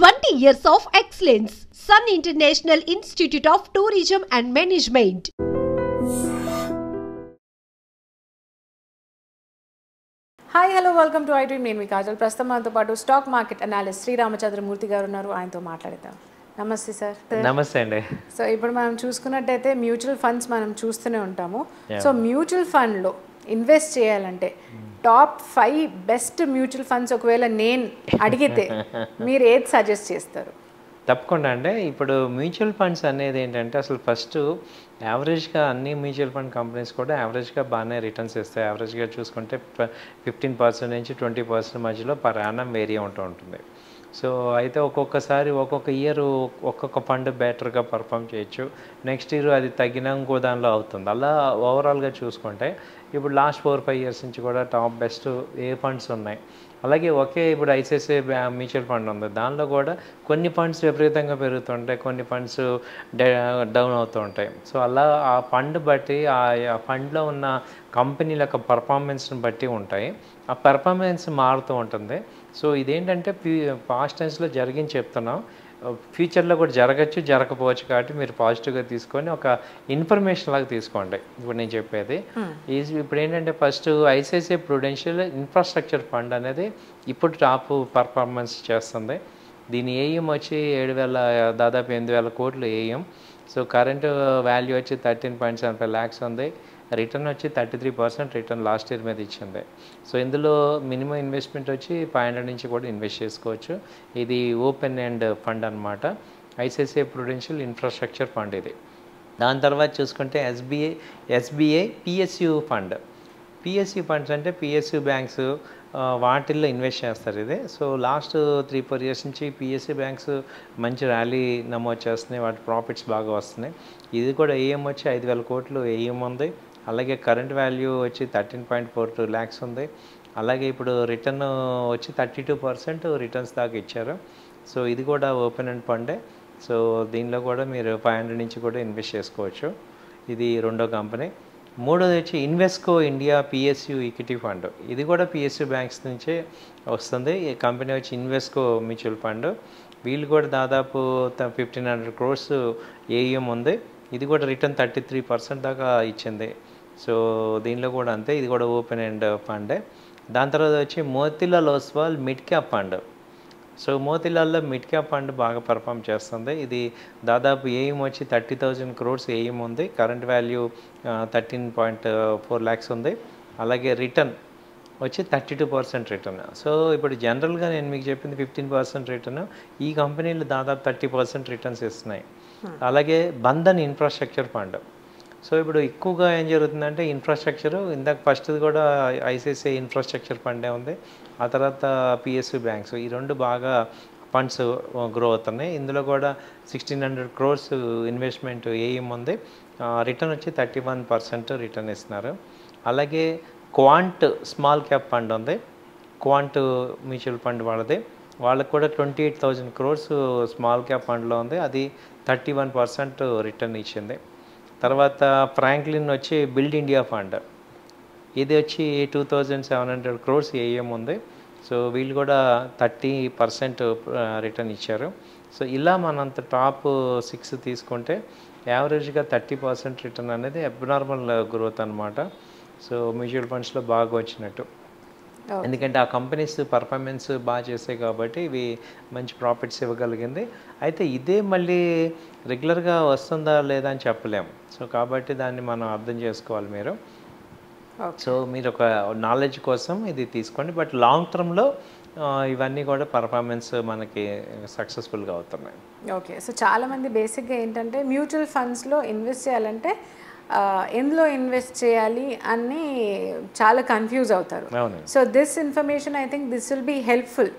20 years of excellence. Sun International Institute of Tourism and Management. Hi hello welcome to iDream. నేను మీ కాజల్. ప్రస్తుతం మనతో పాటు stock market analyst Shri Ramachandramurthy garu ఉన్నారు. ఆయనతో మాట్లాడతాం. నమస్తే సార్. నమస్తే అండి. సో ఇప్పుడు మనం చూసుకున్నట్టయితే మ్యూచువల్ ఫండ్స్ మనం చూస్తూనే ఉంటాము. సో మ్యూచువల్ ఫండ్లో ఇన్వెస్ట్ చేయాలంటే టాప్ 5 బెస్ట్ మ్యూచువల్ ఫండ్స్ ఒకవేళ నేను అడిగితే మీరు ఏది సజెస్ట్ చేస్తారు? తప్పకుండా అండి. ఇప్పుడు మ్యూచువల్ ఫండ్స్ అనేది ఏంటంటే అసలు ఫస్ట్ యావరేజ్గా అన్ని మ్యూచువల్ ఫండ్ కంపెనీస్ కూడా యావరేజ్గా బాగానే రిటర్న్స్ ఇస్తాయి. యావరేజ్గా చూసుకుంటే 15% నుంచి 20% మధ్యలో పర్ యానం వేరీ ఉంటూ ఉంటుంది. సో అయితే ఒక్కొక్కసారి ఒక్కొక్క ఇయర్ ఒక్కొక్క ఫండ్ బెటర్గా పర్ఫామ్ చేయొచ్చు. నెక్స్ట్ ఇయర్ అది తగ్గిన ఇంకో దానిలో అవుతుంది. అలా ఓవరాల్గా చూసుకుంటే ఇప్పుడు లాస్ట్ 4-5 ఇయర్స్ నుంచి కూడా టాప్ బెస్ట్ ఏ ఫండ్స్ ఉన్నాయి. అలాగే ఇప్పుడు ఐసిఐసిఐ మ్యూచువల్ ఫండ్ ఉంది. దానిలో కూడా కొన్ని ఫండ్స్ విపరీతంగా పెరుగుతుంటాయి, కొన్ని ఫండ్స్ డౌన్ అవుతూ ఉంటాయి. సో అలా ఆ ఫండ్ బట్టి ఆ ఫండ్లో ఉన్న కంపెనీల యొక్క పర్ఫార్మెన్స్ని బట్టి ఉంటాయి. ఆ పర్ఫార్మెన్స్ మారుతూ ఉంటుంది. సో ఇదేంటంటే పాస్ట్ టైమ్స్లో జరిగింది చెప్తున్నాం, ఫ్యూచర్లో కూడా జరగచ్చు జరగకపోవచ్చు. కాబట్టి మీరు పాజిటివ్గా తీసుకొని ఒక ఇన్ఫర్మేషన్ లాగా తీసుకోండి. ఇప్పుడు నేను చెప్పేది ఇప్పుడు ఏంటంటే first ICICI Prudential infrastructure fund అనేది ఇప్పుడు టాప్ పర్ఫార్మెన్స్ చేస్తుంది. దీని ఏఎం వచ్చి దాదాపు 8,000 కోట్లు ఏఎం. సో కరెంట్ వాల్యూ వచ్చి 13.75 lakhs ఉంది. రిటర్న్ వచ్చి 33% రిటర్న్ లాస్ట్ ఇయర్ మీద ఇచ్చింది. సో ఇందులో మినిమం ఇన్వెస్ట్మెంట్ వచ్చి 500 నుంచి కూడా ఇన్వెస్ట్ చేసుకోవచ్చు. ఇది ఓపెన్ ఎండ్ ఫండ్ అనమాట. ఐసిఐసిఐ ప్రుడెన్షియల్ ఇన్ఫ్రాస్ట్రక్చర్ ఫండ్ ఇది. దాని తర్వాత చూసుకుంటే SBI PSU fund. PSU funds అంటే పిఎస్యు బ్యాంక్స్ వాటిల్లో ఇన్వెస్ట్ చేస్తారు ఇది. సో లాస్ట్ 3-4 ఇయర్స్ నుంచి పిఎస్యు బ్యాంక్స్ మంచి ర్యాలీ నమోదు చేస్తున్నాయి, వాటి ప్రాఫిట్స్ బాగా వస్తున్నాయి. ఇది కూడా ఏఎం వచ్చి 5,000 కోట్లు ఏఎం ఉంది. అలాగే కరెంట్ వాల్యూ వచ్చి 13.42 lakhs ఉంది. అలాగే ఇప్పుడు రిటర్న్ వచ్చి 32% రిటర్న్స్ దాకా ఇచ్చారు. సో ఇది కూడా ఓపెన్ అండ్ ఫండే. సో దీనిలో కూడా మీరు 500 నుంచి కూడా ఇన్వెస్ట్ చేసుకోవచ్చు. ఇది రెండో కంపెనీ. మూడోది వచ్చి Invesco India PSU equity fund. ఇది కూడా పిఎస్యు బ్యాంక్స్ నుంచే వస్తుంది. ఈ కంపెనీ వచ్చి ఇన్వెస్కో మ్యూచువల్ ఫండ్. వీళ్ళు కూడా దాదాపు 1,500 crores ఏఎం ఉంది. ఇది కూడా రిటర్న్ 33% దాకా ఇచ్చింది. సో దీనిలో కూడా అంతే, ఇది కూడా ఓపెన్ ఎండ్ ఫండే. దాని తర్వాత వచ్చి Motilal Oswal mid cap fund. So మోతీలాల్లో మిడ్ క్యాప్ ఫండ్ బాగా పర్ఫామ్ చేస్తుంది. ఇది దాదాపు ఏఎం వచ్చి 30,000 crores ఏఎం ఉంది. కరెంట్ వాల్యూ 13.4 lakhs ఉంది. అలాగే రిటర్న్ వచ్చి 32% రిటర్న్. సో ఇప్పుడు జనరల్గా నేను మీకు చెప్పింది 15% రిటర్న్. ఈ కంపెనీలు దాదాపు 30% రిటర్న్స్ ఇస్తున్నాయి. అలాగే బంధన్ ఇన్ఫ్రాస్ట్రక్చర్ ఫండ్. సో ఇప్పుడు ఎక్కువగా ఏం జరుగుతుందంటే ఇన్ఫ్రాస్ట్రక్చరు, ఇందాక ఫస్ట్ కూడా ఐసిఐసిఐ ఇన్ఫ్రాస్ట్రక్చర్ ఫండే ఉంది. ఆ తర్వాత పిఎస్యు బ్యాంక్స్, ఈ రెండు బాగా ఫండ్స్ గ్రో అవుతున్నాయి. ఇందులో కూడా 1,600 crores ఇన్వెస్ట్మెంట్ ఏఎం ఉంది. రిటర్న్ వచ్చి 31% రిటర్న్ ఇస్తున్నారు. అలాగే క్వాంట్ స్మాల్ క్యాప్ ఫండ్ ఉంది. క్వాంట్ మ్యూచువల్ ఫండ్ వాళ్ళది. వాళ్ళకు కూడా 28,000 crores స్మాల్ క్యాప్ ఫండ్లో ఉంది. అది 31% రిటర్న్ ఇచ్చింది. తర్వాత ఫ్రాంక్లిన్ వచ్చి బిల్డ్ ఇండియా ఫండ్. ఇది వచ్చి 2,700 crores ఏఎం ఉంది. సో వీళ్ళు కూడా 30% రిటర్న్ ఇచ్చారు. సో ఇలా మనంత టాప్ 6 తీసుకుంటే యావరేజ్గా 30% రిటర్న్ అనేది అబ్నార్మల్ గ్రోత్ అనమాట. సో మ్యూచువల్ ఫండ్స్లో బాగా వచ్చినట్టు, ఎందుకంటే ఆ కంపెనీస్ పర్ఫార్మెన్స్ బాగా చేసాయి కాబట్టి ఇవి మంచి ప్రాఫిట్స్ ఇవ్వగలిగింది. అయితే ఇదే మళ్ళీ రెగ్యులర్గా వస్తుందా లేదా అని చెప్పలేము. సో కాబట్టి దాన్ని మనం అర్థం చేసుకోవాలి మీరు. సో మీరు ఒక నాలెడ్జ్ కోసం ఇది తీసుకోండి. బట్ లాంగ్ టర్మ్లో ఇవన్నీ కూడా పర్ఫార్మెన్స్ మనకి సక్సెస్ఫుల్గా అవుతున్నాయి. ఓకే. సో చాలామంది బేసిక్గా ఏంటంటే మ్యూచువల్ ఫండ్స్లో ఇన్వెస్ట్ చేయాలంటే ఎందులో ఇన్వెస్ట్ చేయాలి అని చాలా కన్ఫ్యూజ్ అవుతారు. So this information I think this will be helpful.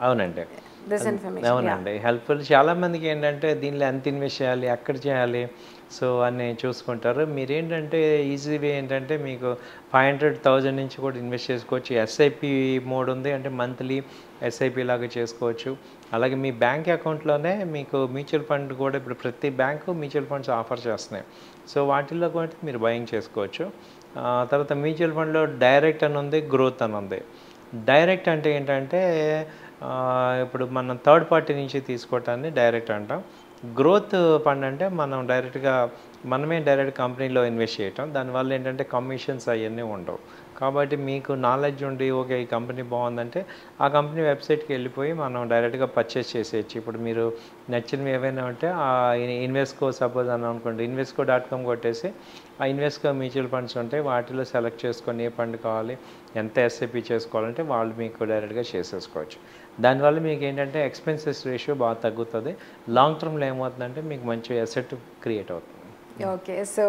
అవునండి, దిస్ ఇన్ఫర్మేషన్ అవునండి హెల్ప్ఫుల్. చాలామందికి ఏంటంటే దీనిలో ఎంత ఇన్వెస్ట్ చేయాలి, ఎక్కడ చేయాలి, సో అని చూసుకుంటారు. మీరేంటంటే ఈజీ వే ఏంటంటే మీకు 500,000 నుంచి కూడా ఇన్వెస్ట్ చేసుకోవచ్చు. ఎస్ఐపి మోడ్ ఉంది, అంటే మంత్లీ ఎస్ఐపి లాగా చేసుకోవచ్చు. అలాగే మీ బ్యాంక్ అకౌంట్లోనే మీకు మ్యూచువల్ ఫండ్ కూడా ఇప్పుడు ప్రతి బ్యాంకు మ్యూచువల్ ఫండ్స్ ఆఫర్ చేస్తున్నాయి. సో వాటిల్లో కూడా మీరు బయింగ్ చేసుకోవచ్చు. తర్వాత మ్యూచువల్ ఫండ్లో డైరెక్ట్ అని ఉంది, గ్రోత్ అని ఉంది. డైరెక్ట్ అంటే ఏంటంటే ఇప్పుడు మనం థర్డ్ పార్టీ నుంచి తీసుకోవటాన్ని డైరెక్ట్ అంటాం. గ్రోత్ ఫండ్ అంటే మనం మనమే డైరెక్ట్ కంపెనీలో ఇన్వెస్ట్ చేయటం. దానివల్ల ఏంటంటే కమిషన్స్ అవన్నీ ఉండవు. కాబట్టి మీకు నాలెడ్జ్ ఉండి ఓకే ఈ కంపెనీ బాగుందంటే ఆ కంపెనీ వెబ్సైట్కి వెళ్ళిపోయి మనం డైరెక్ట్గా పర్చేస్ చేసేయచ్చు. ఇప్పుడు మీరు నచ్చినవి ఏవైనా ఉంటే ఆ ఇన్వెస్కో సపోజ్ అని అనుకోండి, invesco.com కొట్టేసి ఆ ఇన్వెస్కో మ్యూచువల్ ఫండ్స్ ఉంటాయి, వాటిలో సెలెక్ట్ చేసుకొని ఏ ఫండ్ కావాలి, ఎంత ఎస్ఐపి చేసుకోవాలంటే వాళ్ళు మీకు డైరెక్ట్గా చేసేసుకోవచ్చు. దానివల్ల మీకు ఏంటంటే ఎక్స్పెన్సెస్ రేషియో బాగా తగ్గుతుంది. లాంగ్ టర్మ్లో ఏమవుతుందంటే మీకు మంచి అసెట్ క్రియేట్ అవుతుంది. ఓకే, సో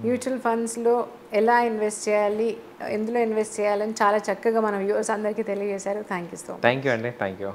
మ్యూచువల్ ఫండ్స్లో ఎలా ఇన్వెస్ట్ చేయాలి, ఎందులో ఇన్వెస్ట్ చేయాలని చాలా చక్కగా మన వ్యూవర్స్ అందరికీ తెలియజేశారు. Thank you so much. Thank you అండి. Thank you.